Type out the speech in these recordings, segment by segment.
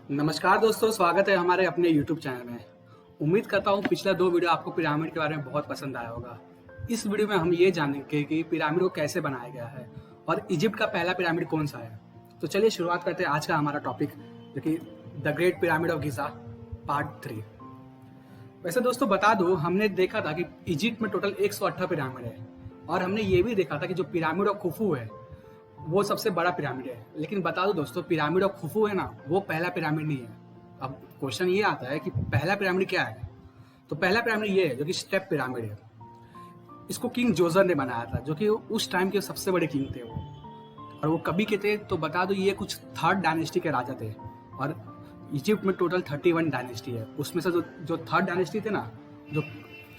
नमस्कार दोस्तों, स्वागत है हमारे अपने YouTube चैनल में। उम्मीद करता हूँ पिछला 2 वीडियो आपको पिरामिड के बारे में बहुत पसंद आया होगा। इस वीडियो में हम ये जानेंगे कि पिरामिड को कैसे बनाया गया है और इजिप्ट का पहला पिरामिड कौन सा है। तो चलिए शुरुआत करते हैं आज का हमारा टॉपिक, जो कि the great pyramid of Giza part 3। वैसे दोस्तों बता दो, हमने देखा था कि इजिप्ट में टोटल 108 पिरामिड है और हमने ये भी देखा था कि जो पिरामिड ऑफ खुफू है वो सबसे बड़ा पिरामिड है। लेकिन बता दो दोस्तों, पिरामिड ऑफ खुफू है ना, वो पहला पिरामिड नहीं है। अब क्वेश्चन ये आता है कि पहला पिरामिड क्या है। तो पहला पिरामिड ये है जो कि स्टेप पिरामिड है। इसको किंग जोजर ने बनाया था, जो कि उस टाइम के सबसे बड़े किंग थे वो। और वो कभी के थे तो बता दो, ये कुछ थर्ड डायनेस्टी के राजा थे। और इजिप्ट में टोटल 31 डायनेस्टी है। उसमें से जो थर्ड डायनेस्टी थे ना, जो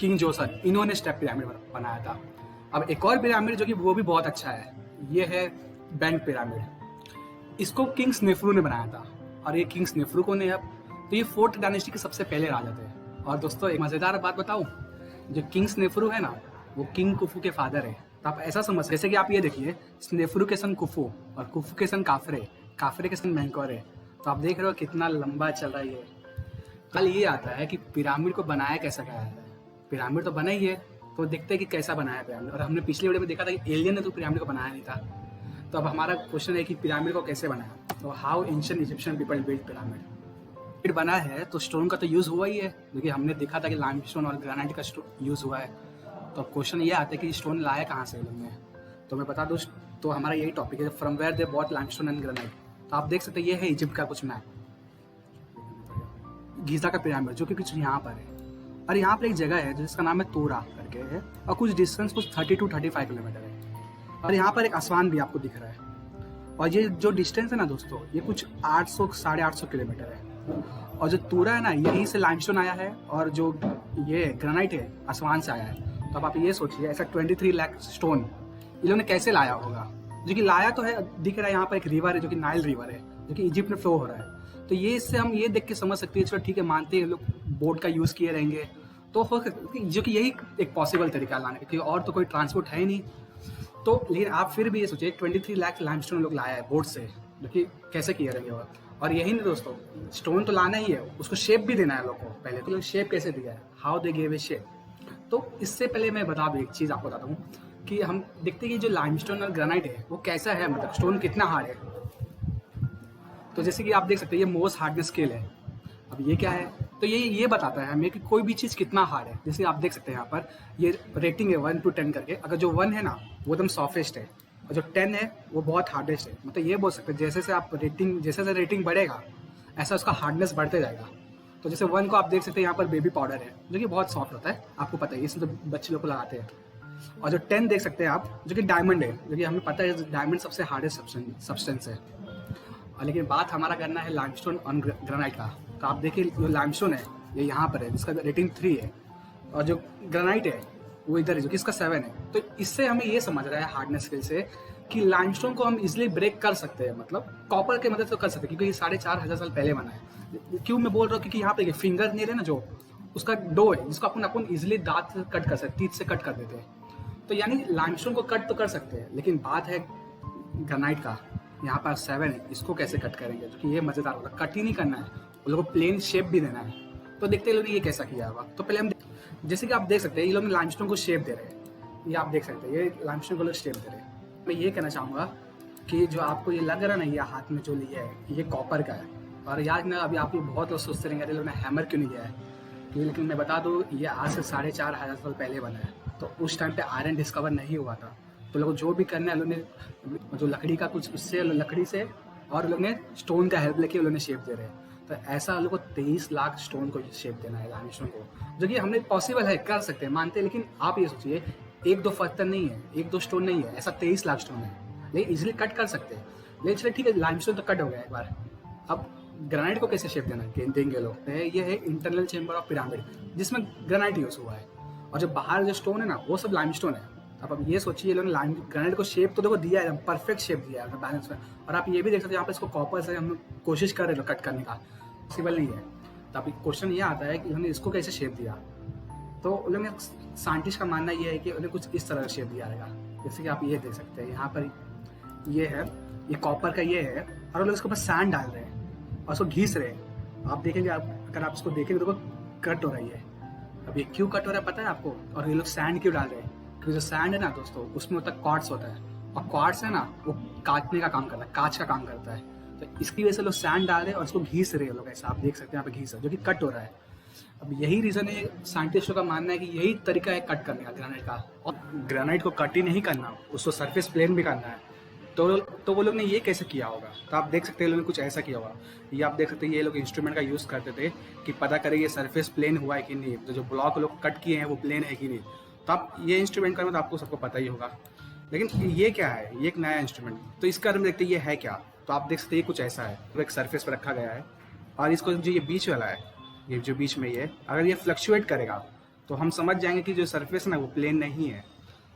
किंग जोसर, इन्होंने स्टेप पिरामिड बनाया था। अब एक और पिरामिड जो कि वो भी बहुत अच्छा है, ये है बैंक पिरामिड। इसको किंग स्नेफ्रू ने बनाया था। और ये किंग स्नेफ्रू कौन है? अब तो ये फोर्थ डायनेस्टी के सबसे पहले राजा थे। और दोस्तों एक मजेदार बात बताऊं, जो किंग स्नेफ्रू है ना, वो किंग कुफू के फादर है। तो आप ऐसा समझ, जैसे कि आप ये देखिए, स्नेफ्रू के सन कुफू और कुफू के सन काफरे, काफरे के सन मेंकोर है। तो आप देख रहे हो कितना लंबा चल रहा है ये। कल ये आता है कि पिरामिड को बनाया कैसा गया है। पिरामिड तो बना ही है, तो देखते हैं कि कैसा बनाया पिरामिड। और हमने पिछले वीडियो में देखा था कि एलियन ने तो पिरामिड को बनाया नहीं था। तो अब हमारा क्वेश्चन है कि पिरामिड को कैसे बनाया। तो how ancient Egyptian people build pyramid बना है। तो स्टोन का तो यूज़ हुआ ही है, क्योंकि हमने देखा था कि लाइमस्टोन और ग्रेनाइट का यूज़ हुआ है। तो अब क्वेश्चन ये आता है कि स्टोन लाया कहाँ से लोग ने। तो मैं बता दूँ, तो हमारा यही टॉपिक है, from where they bought limestone and granite. तो आप देख सकते हैं, ये है इजिप्ट का कुछ मैप, गीज़ा का पिरामिड, जो कि कुछ यहाँ पर है। और यहाँ पर एक जगह है जिसका नाम है तोरा करके है, और कुछ डिस्टेंस कुछ 30 to 35 किलोमीटर है। और यहाँ पर एक आसमान भी आपको दिख रहा है। और ये जो डिस्टेंस है ना दोस्तों, ये कुछ 800 साढ़े 800 किलोमीटर है। और जो तूरा है ना, यहीं से लाइमस्टोन आया है, और जो ये ग्रेनाइट है आसमान से आया है। तो अब आप ये सोचिए, ऐसा 23 लाख स्टोन इन लोगों ने कैसे लाया होगा। जो कि लाया तो है, दिख रहा है यहाँ पर एक रिवर है, जो कि नाइल रिवर है, जो कि इजिप्ट में फ्लो हो रहा है। तो ये इससे हम ये देख के समझ सकते हैं, चलो ठीक है, मानते हैं लोग बोट का यूज़ किए रहेंगे, तो हो सकता, जो कि यही एक पॉसिबल तरीका लाने का, क्योंकि और तो कोई ट्रांसपोर्ट है ही नहीं। तो लेकिन आप फिर भी ये सोचिए, 23 लाख लाइमस्टोन लोग लाया है बोट से, जो कि कैसे किए रहेंगे वो। और यही नहीं दोस्तों, स्टोन तो लाना ही है, उसको शेप भी देना है लोग को। पहले तो लोग शेप कैसे दिया है, how they give A shape. तो इससे पहले मैं बता दूँ एक चीज़ आपको बताता हूँ, कि हम देखते हैं कि जो लाइमस्टोन और ग्रेनाइट है वो कैसा है, मतलब स्टोन कितना हार्ड है। तो जैसे कि आप देख सकते हैं, ये मोस्ट हार्डनेस स्केल है। अब ये क्या है, तो ये बताता है हमें कि कोई भी चीज़ कितना हार्ड है। जैसे आप देख सकते हैं यहाँ पर ये रेटिंग है 1 to 10 करके। अगर जो 1 है ना, वो एकदम सॉफ्टेस्ट है, और जो 10 है वो बहुत हार्डेस्ट है। मतलब ये बोल सकते हैं, जैसे से आप जैसे रेटिंग बढ़ेगा, ऐसा उसका हार्डनेस बढ़ते जाएगा। तो जैसे 1 को आप देख सकते हैं, यहाँ पर बेबी पाउडर है, जो कि बहुत सॉफ्ट होता है, आपको पता है, इसमें तो बच्चे लोग को लगाते हैं। और जो 10 देख सकते हैं आप, जो कि डायमंड है, जो कि हमें पता है डायमंड सबसे हार्डेस्ट सब्सटेंस है। और लेकिन बात हमारा करना है लाइमस्टोन और ग्रेनाइट का। तो आप देखिए, जो लाइमस्टोन है ये यहाँ पर है, जिसका रेटिंग 3 है, और जो ग्रेनाइट है वो इधर है, जो कि इसका 7 है। तो इससे हमें ये समझ रहा है हार्डनेस स्केल से कि लाइमस्टोन को हम इजिली ब्रेक कर सकते हैं, मतलब कॉपर की मदद से कर सकते हैं, क्योंकि ये 4,500 साल पहले बना है। क्यों मैं बोल रहा हूँ, क्योंकि यहाँ पे फिंगर नेल है ना, जो उसका डो है, जिसको अपन इजिली दांत से कट कर सकते, टीथ से कट कर देते हैं। तो यानी लाइमस्टोन को कट तो कर सकते हैं, लेकिन बात है ग्रेनाइट का, यहाँ पर 7 है, इसको कैसे कट करेंगे। क्योंकि ये मजेदार होगा, कट ही नहीं करना है, उन लोगों को प्लेन शेप भी देना है। तो देखते हैं लोग ये कैसा किया होगा। तो पहले हम, जैसे कि आप देख सकते हैं, ये लोग लाइमस्टोन को शेप दे रहे हैं। ये आप देख सकते हैं, ये लाइमस्टोन को लोग शेप दे रहे हैं। मैं ये कहना चाहूँगा कि जो आपको ये लग रहा है ना, ये हाथ में जो लिया है, ये कॉपर का है। और याद ना, अभी आप लोग बहुत लोग सोचते रहेंगे, लोग ने हैमर क्यों नहीं लिया है। लेकिन मैं बता दूँ, ये आज से 4,500 साल पहले बना है। तो उस टाइम पे आयरन डिस्कवर नहीं हुआ था। तो लोग जो भी करना है, लोग ने जो लकड़ी का कुछ, उससे लकड़ी से, और लोग ने स्टोन का हेल्प लेके लोग ने शेप दे रहे हैं। तो ऐसा लोग को 23 लाख स्टोन को शेप देना है, लाइमस्टोन को, जो कि हमने पॉसिबल है, कर सकते हैं, मानते हैं। लेकिन आप ये सोचिए, 1-2 पत्थर नहीं है, 1-2 स्टोन नहीं है, ऐसा 23 लाख स्टोन है। लेकिन इजिली कट कर सकते हैं। लेकिन चलिए ठीक है, लाइमस्टोन तो कट हो गया एक बार। अब ग्रेनाइट को कैसे शेप देना देंगे लोग। ये है इंटरनल चेम्बर ऑफ पिरामिड, जिसमें ग्रेनाइट यूज हुआ है। और जो बाहर जो स्टोन है ना, वो सब लाइमस्टोन है। अब ये सोचिए, लोग ग्रेनाइट को शेप तो देखो दिया है, परफेक्ट शेप दिया है बैलेंस में। और आप ये भी देख सकते हैं, यहाँ पर इसको कॉपर से हम कोशिश कर रहे हैं कट करने का, पॉसिबल नहीं है। तो अभी क्वेश्चन ये आता है कि उन्होंने इसको कैसे शेप दिया। तो उन लोगों ने, साइंटिस्ट का मानना ये है कि उन्हें कुछ इस तरह का शेप दिया रहेगा। जैसे कि आप ये देख सकते हैं, यहाँ पर ये है, ये कॉपर का ये है, और लोग इसके ऊपर सैंड डाल रहे हैं। और उसको घीस रहे हैं। आप देखेंगे, आप अगर आप इसको देखेंगे तो कट हो रही है। अब ये क्यों कट हो रहा है पता है आपको? और ये लोग सैंड क्यों डाल रहे हैं? क्योंकि जो सैंड है ना दोस्तों, उसमें होता है क्वार्ट्स होता है, और क्वार्ट्स है ना वो काटने का काम करता है, कांच का काम करता है। तो इसकी वजह से लोग सैंड डाल रहे हैं और उसको घीस रहे हैं लोग, ऐसा आप देख सकते हैं यहाँ पे घीस है जो कि कट हो रहा है। अब यही रीज़न है, साइंटिस्टों का मानना है कि यही तरीका है कट करने का ग्रेनाइट का। और ग्रेनाइट को कट ही नहीं करना, उसको सरफेस प्लेन भी करना है। तो वो लोग ने ये कैसे किया होगा? तो आप देख सकते हैं लोगों ने कुछ ऐसा किया होगा। ये आप देख सकते हैं, ये लोग इंस्ट्रूमेंट का यूज़ करते थे कि पता करें ये सरफेस प्लेन हुआ है कि नहीं, तो जो ब्लॉक लोग कट किए हैं वो प्लेन है कि नहीं। तो आप ये इंस्ट्रूमेंट का मतलब आपको सबको पता ही होगा। लेकिन ये क्या है? ये एक नया इंस्ट्रूमेंट, तो इसका हम देखते हैं ये है क्या। तो आप देख सकते हैं ये कुछ ऐसा है, तो एक सरफेस पर रखा गया है, और इसको जो ये बीच वाला है, ये जो बीच में ये अगर ये फ्लक्चुएट करेगा तो हम समझ जाएंगे कि जो सरफेस है ना वो प्लेन नहीं है।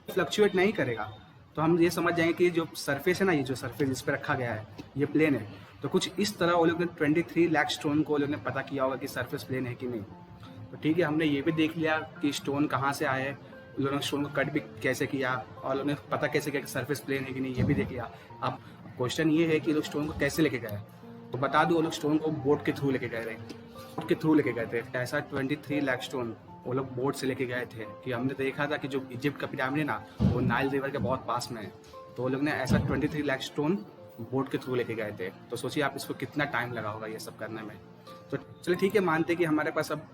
फ्लक्चुएट नहीं करेगा तो हम ये समझ जाएंगे कि जो सरफेस है ना, ये जो सरफेस इस पर रखा गया है ये प्लेन है। तो कुछ इस तरह वो लोग ने 23 लाख स्टोन को लोग ने पता किया होगा कि सरफेस प्लेन है कि नहीं। तो ठीक है, हमने ये भी देख लिया कि स्टोन कहाँ से आए, लोगों ने स्टोन को कट भी कैसे किया, और लोगों ने पता कैसे किया कि सरफेस प्लेन है कि नहीं, ये भी देख लिया। अब क्वेश्चन ये है कि लोग स्टोन को कैसे लेके गए। तो बता दो, वो लोग स्टोन को बोट के थ्रू लेके गए थे, बोट के थ्रू लेके गए थे। ऐसा 23 लाख स्टोन वो लोग बोट से लेके गए थे कि हमने देखा था कि जो इजिप्ट का पिरामिड है ना वो नाइल रिवर के बहुत पास में है। तो वो लोग ने ऐसा 23 लाख स्टोन बोट के थ्रू लेके गए थे। तो सोचिए आप इसको कितना टाइम लगा होगा ये सब करने में। तो चलिए ठीक है, मानते कि हमारे पास अब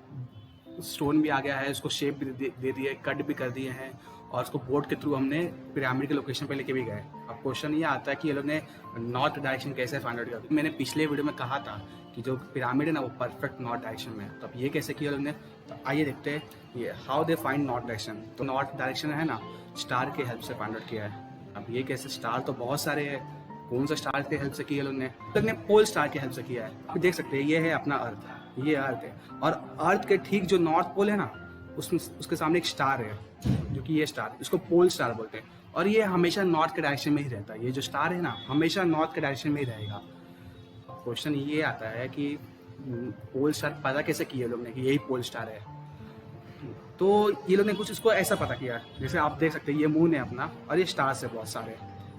स्टोन भी आ गया है, उसको शेप भी दे दिए, कट भी कर दिए हैं, और उसको बोट के थ्रू हमने पिरामिड के लोकेशन पे लेके भी गए। अब क्वेश्चन ये आता है कि ये लोग ने नॉर्थ डायरेक्शन कैसे फाइंड आउट किया। मैंने पिछले वीडियो में कहा था कि जो पिरामिड है ना वो परफेक्ट नॉर्थ डायरेक्शन में है। तो अब ये कैसे किया लोग ने, तो आइए देखते हैं ये how they find north direction. तो नॉर्थ डायरेक्शन है ना स्टार के हेल्प से फाइंड आउट किया है। अब ये कैसे, स्टार तो बहुत सारे हैं, कौन सा स्टार के हेल्प से किया लोग ने पोल स्टार के हेल्प से किया है। आप देख सकते हैं ये है अपना अर्थ, ये अर्थ है, और अर्थ के ठीक जो नॉर्थ पोल है ना उसके सामने एक स्टार है, जो कि ये स्टार, इसको पोल स्टार बोलते हैं, और ये हमेशा नॉर्थ के डायरेक्शन में ही रहता है। ये जो स्टार है ना हमेशा नॉर्थ के डायरेक्शन में ही रहेगा। क्वेश्चन ये आता है कि पोल स्टार पता कैसे किया लोग ने कि यही पोल स्टार है। तो ये लोग ने कुछ इसको ऐसा पता किया, जैसे आप देख सकते हैं ये मून है अपना, और ये स्टार्स है बहुत सारे।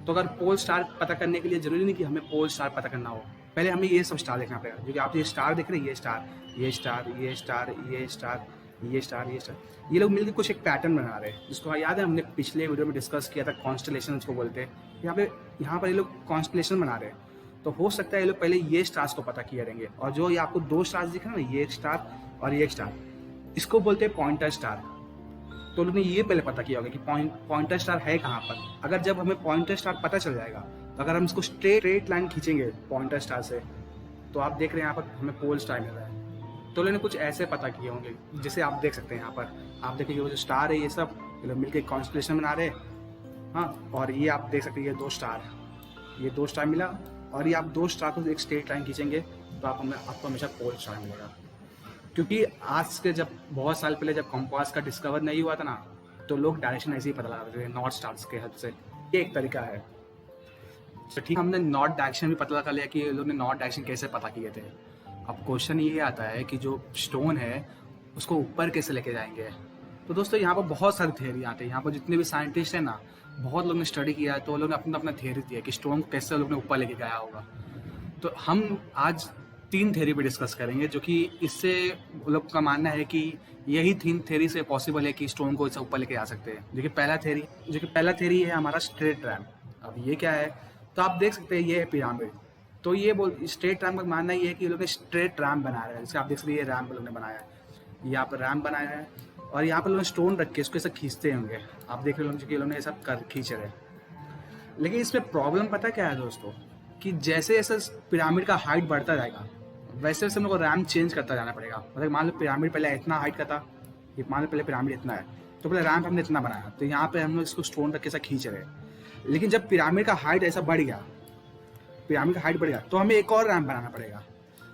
तो अगर पोल स्टार पता करने के लिए जरूरी नहीं कि हमें पोल स्टार पता करना हो, पहले हमें ये सब स्टार देखना पड़ेगा। क्योंकि आप ये स्टार देख रहे हैं, ये स्टार, ये स्टार, ये स्टार, ये स्टार, ये स्टार, ये स्टार, ये लोग मिलकर कुछ एक पैटर्न बना रहे हैं, जिसको याद है हमने पिछले वीडियो में डिस्कस किया था, कॉन्स्टलेशन उसको बोलते हैं। यहाँ पर ये लोग कॉन्स्टलेशन बना रहे हैं। तो हो सकता है ये लोग पहले ये स्टार्स को पता किया रहेंगे, और जो ये आपको दो स्टार्स दिख रहे हैं ना, ये एक स्टार और ये एक स्टार, इसको बोलते हैं पॉइंटर स्टार। तो लोगों ने ये पहले पता किया होगा कि पॉइंटर स्टार है कहाँ पर। अगर जब हमें पॉइंटर स्टार पता चल जाएगा, तो अगर हम इसको स्ट्रेट लाइन खींचेंगे पॉइंटर स्टार से, तो आप देख रहे हैं यहाँ पर हमें पोल स्टार मिल रहा है। तो लोगों ने कुछ ऐसे पता किए होंगे, जैसे आप देख सकते हैं यहाँ पर, आप देखेंगे वो जो स्टार है ये सब ये लोग मिलकर कॉन्स्टलेशन बना रहे हैं। हाँ, और ये आप देख सकते हैं ये दो स्टार मिला, और ये आप दो स्टार को एक स्ट्रेट लाइन खींचेंगे तो आपको हमेशा पोल स्टार मिलेगा। क्योंकि आज के जब बहुत साल पहले जब कंपास का डिस्कवर नहीं हुआ था ना, तो लोग डायरेक्शन ऐसे ही पता लगाते थे नॉर्थ स्टार्स के हेल्प से। ये एक तरीका है। तो ठीक, हमने नॉर्थ डायरेक्शन भी पता लगा लिया कि लोग ने नॉर्थ डायरेक्शन कैसे पता किए थे। अब क्वेश्चन ये आता है कि जो स्टोन है उसको ऊपर कैसे लेके जाएंगे। तो दोस्तों यहाँ पर बहुत सारी थियरी आते हैं। यहाँ पर जितने भी साइंटिस्ट हैं ना, बहुत लोग ने स्टडी किया है, तो लोग ने अपना अपना थियरी दिया कि स्टोन को कैसे लोग ने ऊपर लेके गया होगा। तो हम आज 3 थियरी पे डिस्कस करेंगे, जो कि इससे लोग का मानना है कि यही 3 थियरी से पॉसिबल है कि स्टोन को इससे ऊपर लेके आ सकते हैं। जो कि पहला थियरी है हमारा स्ट्रेट रैम्प। अब ये क्या है, तो आप देख सकते हैं ये है पिरामिड। तो ये स्ट्रेट रैम्प का मानना ये है कि लोग ने स्ट्रेट रैम्प बनाया है। जैसे आप देख सकते हैं ये रैम्प लोग ने बनाया है, यहाँ पर रैम्प बनाया है, और यहाँ पर लोग स्टोन रख के इसको ऐसा खींचते होंगे। आप देख रहे होंगे कि लोग ने ऐसा खींच रहे हैं। लेकिन इसमें प्रॉब्लम पता क्या है दोस्तों, कि जैसे जैसे पिरामिड का हाइट बढ़ता जाएगा, वैसे वैसे हम लोग को रैम्प चेंज करता जाना पड़ेगा। मतलब मान लो पिरामिड पहले इतना हाइट का था, ये मान लो पहले पिरामिड इतना है, तो पहले रैम्प हमने इतना बनाया, तो यहाँ पे हम लोग इसको स्टोन रख के ऐसा खींच रहे हैं। लेकिन जब पिरामिड का हाइट ऐसा बढ़ गया, तो हमें एक और रैम्प बनाना पड़ेगा।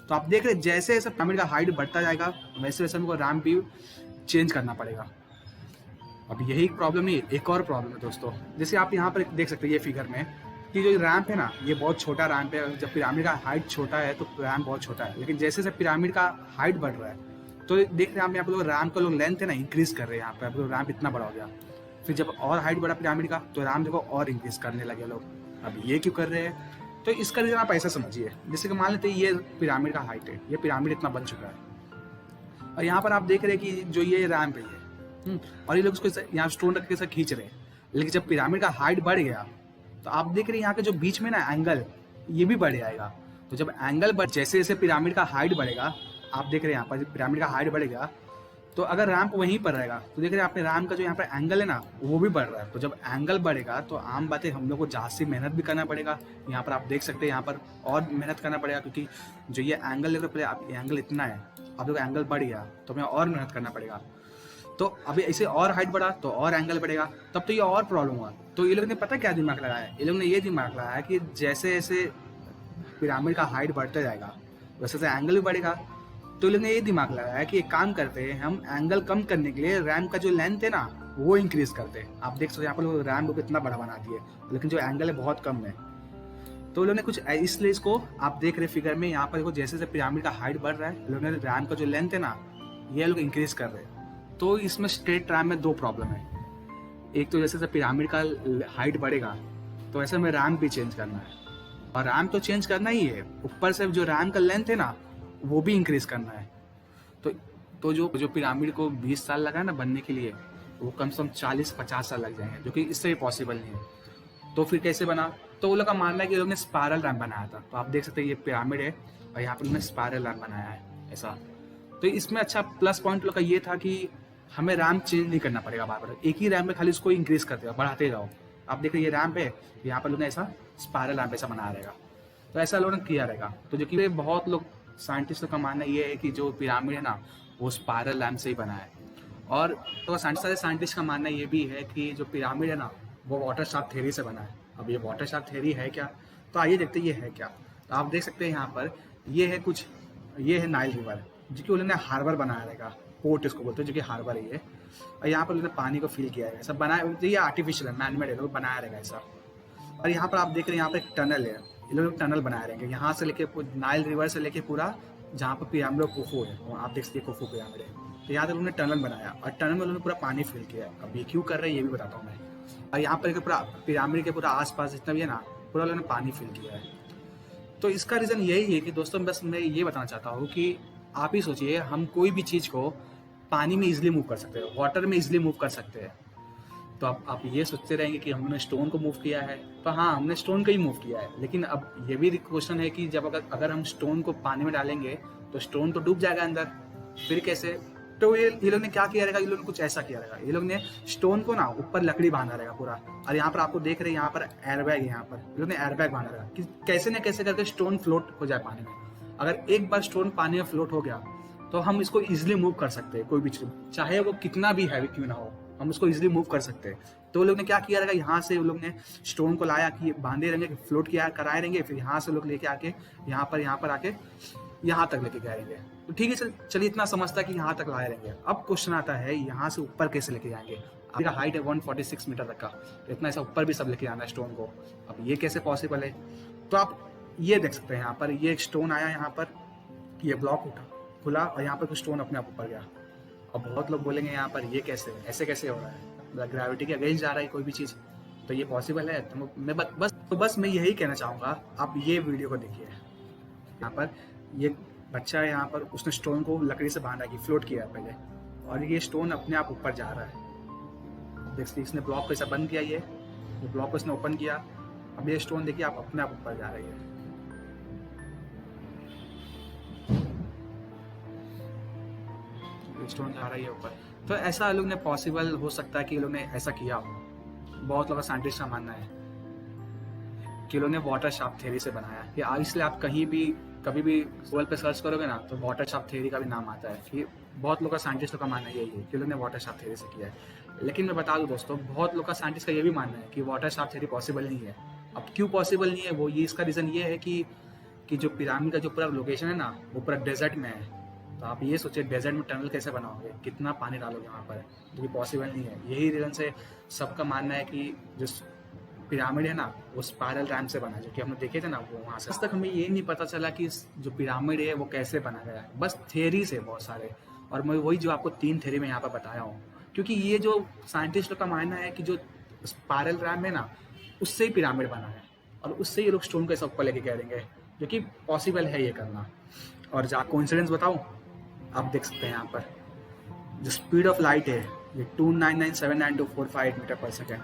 तो आप देख रहे हैं जैसे जैसे पिरामिड का हाइट बढ़ता जाएगा, वैसे वैसे हमको रैम्प भी चेंज करना पड़ेगा। अब यही एक प्रॉब्लम नहीं, एक और प्रॉब्लम है दोस्तों। जैसे आप यहाँ पर देख सकते हैं ये फिगर में कि जो रैम्प है ना, ये बहुत छोटा रैम्प है। जब पिरामिड का हाइट छोटा है तो रैम्प बहुत छोटा है। लेकिन जैसे जैसे पिरामिड का हाइट बढ़ रहा है, तो देख रहे हैं आप यहाँ पर लोग रैम्प का लोग लेंथ है ना इंक्रीज कर रहे हैं। यहाँ पे अब रैम्प इतना बड़ा हो गया, फिर जब और हाइट बढ़ा पिरामिड का, तो रैम्प देखो और इंक्रीज करने लगे लोग। अब ये क्यों कर रहे हैं, तो इसका रीज़न आप ऐसा समझिए, जैसे कि मान लेते हैं ये पिरामिड का हाइट है, ये पिरामिड इतना बन चुका है और यहाँ पर आप देख रहे हैं कि जो ये रैम्प है ये और ये लोग उसको यहाँ स्टोन रख के ऐसा खींच रहे हैं। लेकिन जब पिरामिड का हाइट बढ़ गया तो आप देख रहे हैं यहाँ के जो बीच में ना एंगल ये भी बढ़ जाएगा। तो जब एंगल बढ़, जैसे जैसे पिरामिड का हाइट बढ़ेगा, आप देख रहे हैं यहाँ पर जब पिरामिड का हाइट बढ़ेगा तो अगर रैम्प वहीं पर रहेगा तो देख रहे हैं आपने रैम्प का जो यहाँ पर एंगल है ना वो भी बढ़ रहा है। तो जब एंगल बढ़ेगा तो आम बात है हम लोग को ज़्यादा मेहनत भी करना पड़ेगा। यहाँ पर आप देख सकते हैं यहाँ पर और मेहनत करना पड़ेगा, क्योंकि जो ये एंगल लेकर पहले आप एंगल इतना है, आप लोग एंगल बढ़ गया तो हमें और मेहनत करना पड़ेगा। तो अभी ऐसे और हाइट बढ़ा तो और एंगल बढ़ेगा, तब तो ये और प्रॉब्लम हुआ। तो ये लोग ने पता क्या दिमाग लगाया, ये लोग ने ये दिमाग लगाया कि जैसे जैसे पिरामिड का हाइट बढ़ता जाएगा वैसे वैसे एंगल भी बढ़ेगा। तो ये लोग ने ये दिमाग लगाया कि एक काम करते हैं, हम एंगल कम करने के लिए रैम्प का जो लेंथ है ना वो इंक्रीज करते हैं। आप देख सकते हैं यहाँ पर रैम्प को इतना बड़ा बना दिए, लेकिन जो एंगल है बहुत कम है। तो लोगों ने कुछ इसलिए इसको आप देख रहे फिगर में यहाँ पर देखो, जैसे जैसे पिरामिड का हाइट बढ़ रहा है, लोगों ने रैम्प का जो लेंथ है ना ये लोग इंक्रीज कर रहे हैं। तो इसमें स्ट्रेट रैम्प में दो प्रॉब्लम है। एक तो जैसे जैसे पिरामिड का हाइट बढ़ेगा तो ऐसे में रैम्प भी चेंज करना है, और रैम्प तो चेंज करना ही है, ऊपर से जो रैम्प का लेंथ है ना वो भी इंक्रीज करना है। तो जो पिरामिड को 20 साल लगा ना बनने के लिए, वो कम से कम 40-50 साल लग जाएंगे, जो कि इससे भी पॉसिबल नहीं है। तो फिर कैसे बना, तो वो लोग का मानना है कि लोग ने स्पायरल रैम्प बनाया था। तो आप देख सकते हैं ये पिरामिड है और यहाँ पर उन्होंने स्पायरल रैम्प बनाया है ऐसा। तो इसमें अच्छा प्लस पॉइंट लोग का ये था कि हमें रैम्प चेंज नहीं करना पड़ेगा बार बार, एक ही रैम्प में खाली इसको इंक्रीज करते जाओ, बढ़ाते जाओ। आप देख रहे ये रैम्प है, यहाँ पर लोग ने ऐसा स्पायरल रैम्प ऐसा बनाया रहेगा, तो ऐसा लोगों ने किया रहेगा। तो जो कि बहुत लोग साइंटिस्टों का मानना ये है कि जो पिरामिड है ना वो स्पायरल रैम्प से ही बना है। और तो साइंटिस्ट का मानना ये भी है कि जो पिरामिड है ना वो वाटर शाफ्ट थ्योरी से बना है। अब ये वाटर शाफ्ट थ्योरी है क्या, तो आइए देखते हैं ये है क्या। तो आप देख सकते हैं यहाँ पर ये है कुछ, ये है नाइल रिवर, जो कि उन्होंने हार्बर बनाया रहेगा, पोर्ट इसको बोलते हैं, जो कि हार्बर है ये। और यहाँ पर उन्होंने पानी को फिल किया है, सब बनाया, ये आर्टिफिशियल है, मैनमेड है, लोग बनाया रहेगा ऐसा। और यहाँ पर आप देख रहे हैं यहाँ पर एक टनल है, ये लोग टनल बनाए रहेंगे यहाँ से लेके नाइल रिवर से लेके पूरा जहाँ पर पिरामिड कुफू है, आप देख सकते हैं कुफू पिरामिड है। तो यहाँ तक उन्होंने टनल बनाया और टनल में उन्होंने पूरा पानी फिल किया है। अब ये क्यों कर रहे हैं ये भी बताता हूँ मैं। और यहाँ पर पूरा पिरामिड के पूरा आसपास जितना भी है ना पूरा उन्होंने पानी फिल किया है। तो इसका रीज़न यही है कि दोस्तों बस मैं ये बताना चाहता हूँ कि आप ही सोचिए, हम कोई भी चीज़ को पानी में इजीली मूव कर सकते हैं, वाटर में इजीली मूव कर सकते हैं। तो आप ये सोचते रहेंगे कि हमने स्टोन को मूव किया है, तो हाँ हमने स्टोन को ही मूव किया है, लेकिन अब ये भी क्वेश्चन है कि जब अगर हम स्टोन को पानी में डालेंगे तो स्टोन तो डूब जाएगा अंदर, फिर कैसे। तो ये लोग ने क्या किया रहेगा, ये लोग ने कुछ ऐसा किया रहेगा, ये लोग ने स्टोन को ना ऊपर लकड़ी बांधा रहेगा पूरा। और यहाँ पर आपको देख रहे हैं यहाँ पर एयरबैग है, यहाँ पर ये लोग ने एयरबैग बांधा रहेगा कि कैसे न कैसे करके स्टोन फ्लोट हो जाए पानी में। अगर एक बार स्टोन पानी में फ्लोट हो गया तो हम इसको इजिली मूव कर सकते हैं, कोई भी चीज चाहे वो कितना भी हैवी क्यों ना हो, हम उसको इजिली मूव कर सकते हैं। तो वो लोग ने क्या किया रहेगा, यहाँ से वो लोग ने स्टोन को लाया कि बांधे रहेंगे, फ्लोट किया कराए रहेंगे, फिर यहाँ से लोग लेके आके यहाँ पर आके यहाँ तक लेके गए रहेंगे। तो ठीक है, चलिए इतना समझता है कि यहाँ तक लाए रहेंगे। अब क्वेश्चन आता है यहाँ से ऊपर कैसे लेके जाएंगे। मेरा हाइट है 146 मीटर तक का, तो इतना ऐसा ऊपर भी सब लेके जाना है स्टोन को। अब ये कैसे पॉसिबल है, तो आप ये देख सकते हैं यहाँ पर ये एक स्टोन आया, यहाँ पर ये ब्लॉक उठा खुला और यहाँ पर कुछ स्टोन अपने आप ऊपर गया। अब बहुत लोग बोलेंगे यहाँ पर ये कैसे, ऐसे कैसे हो रहा है, ग्रेविटी के अगेंस्ट जा रहा है कोई भी चीज़, तो ये पॉसिबल है। तो मैं बस मैं यही कहना चाहूँगा, आप ये वीडियो को देखिए। यहाँ पर ये बच्चा है, यहाँ पर उसने स्टोन को लकड़ी से बांधा कि फ्लोट किया पहले, और ये स्टोन अपने आप ऊपर जा रहा है। देखिए इसने ब्लॉक को ऐसा बंद किया, ये ब्लॉक को इसने ओपन किया, अब ये स्टोन देखिए आप अपने आप ऊपर जा रही है। स्टोन जा रही है ऊपर। तो ऐसा लोग ने पॉसिबल हो सकता है कि लोग ने ऐसा किया हो। बहुत लोगों का साइंटिस्ट का मानना है कि लोग ने वाटर शाफ्ट थ्योरी से बनाया है। इसलिए आप कहीं भी कभी भी गूगल पे सर्च करोगे ना तो वाटर शाफ्ट थ्योरी का भी नाम आता है। कि बहुत लोगों का साइंटिस्टों का मानना यही है कि लोग ने वाटर शाफ्ट थ्योरी से किया है। लेकिन मैं बता दूं दोस्तों, बहुत लोग का साइंटिस्ट का ये भी मानना है कि वाटर शाफ्ट थ्योरी पॉसिबल नहीं है। अब क्यों पॉसिबल नहीं है, वो ये इसका रीज़न ये है कि जो पिरामिड का जो पूरा लोकेशन है ना वो पूरा डेजर्ट में है। तो आप ये सोचिए डेजर्ट में टनल कैसे बनाओगे, कितना पानी डालोगे वहाँ पर, जो कि पॉसिबल नहीं है। यही रीज़न से सबका मानना है कि जो पिरामिड है ना वो स्पायरल रैम्प से बना, जो कि हमने देखे थे ना वो वहाँ से। आज तक हमें ये नहीं पता चला कि जो पिरामिड है वो कैसे बना गया है, बस थ्योरी से बहुत सारे। और मैं वही जो आपको 3 थ्योरी में यहाँ पर बताया हूँ, क्योंकि ये जो साइंटिस्टों का मानना है कि जो स्पायरल रैम्प है ना उससे ही पिरामिड बना है। और उससे ये लोग स्टोन को ऐसा ऊपर लेके गिरेंगे, जो कि पॉसिबल है ये करना। और जहाँ कोइंसिडेंस बताऊँ, आप देख सकते हैं यहाँ पर जो स्पीड ऑफ लाइट है ये 299792458 मीटर पर सेकेंड,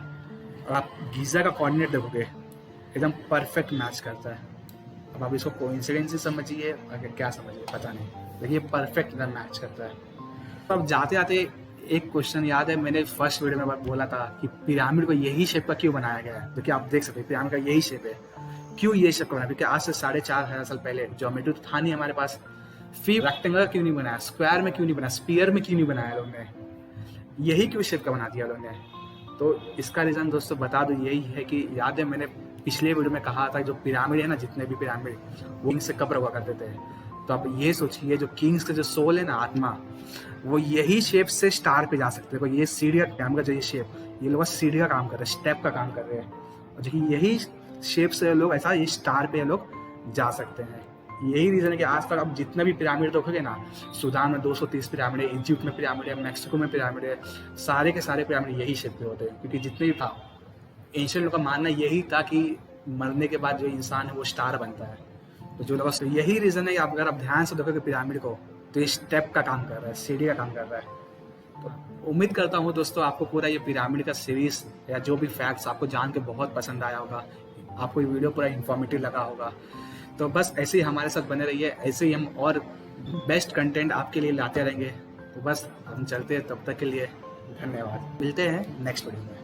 और आप गीज़ा का कोऑर्डिनेट देखोगे एकदम परफेक्ट मैच करता है। अब आप इसको कोइंसिडेंस ही समझिए अगर क्या समझिए पता नहीं, लेकिन ये परफेक्ट एकदम मैच करता है। तो अब जाते जाते एक क्वेश्चन याद है, मैंने फर्स्ट वीडियो में बोला था कि पिरामिड को यही शेप का क्यों बनाया गया है, जो कि आप देख सकते हैं पिरामिड का यही शेप है। क्यों ये शेप का बनाया, क्योंकि आज से 4,500 साल पहले ज्योमेट्री तो था नहीं हमारे पास, फिर रेक्टेंगल क्यों नहीं बनाया, स्क्वायर में क्यों नहीं बनाया, स्फीयर में क्यों नहीं बनाया लोग ने, यही क्यों शेप का बना दिया लोग ने। तो इसका रीज़न दोस्तों बता दो यही है कि याद है मैंने पिछले वीडियो में कहा था जो पिरामिड है ना, जितने भी पिरामिड वो किंग्स से कब्र हुआ करते थे। तो आप ये सोचिए जो किंग्स का जो सोल है ना, आत्मा, वो यही शेप से स्टार पे जा सकते हैं। ये सीढ़ी का काम का जो ये शेप, ये लोग सीढ़ी का काम कर रहे हैं, स्टेप का काम कर रहे हैं, और जो यही शेप से लोग ऐसा ये स्टार पे लोग जा सकते हैं। यही रीज़न है कि आज तक आप जितने भी पिरामिड देखोगे ना, सूडान में 230 पिरामिड है, इजिप्ट में पिरामिड है, मैक्सिको में पिरामिड है, सारे के सारे पिरामिड यही शेप के होते हैं। क्योंकि जितने भी था एंशिएंट लोग का मानना यही था कि मरने के बाद जो इंसान है वो स्टार बनता है। तो जो लोग यही रीज़न है कि अगर आप ध्यान से देखोगे पिरामिड को, तो ये स्टेप का काम कर रहा है, सीढ़ी का काम कर रहा है। तो उम्मीद करता हूँ दोस्तों आपको पूरा ये पिरामिड का सीरीज या जो भी फैक्ट्स आपको जान के बहुत पसंद आया होगा, आपको ये वीडियो पूरा इन्फॉर्मेटिव लगा होगा। तो बस ऐसे ही हमारे साथ बने रहिए, ऐसे ही हम और बेस्ट कंटेंट आपके लिए लाते रहेंगे। तो बस हम चलते हैं, तब तक के लिए धन्यवाद, मिलते हैं नेक्स्ट वीडियो में।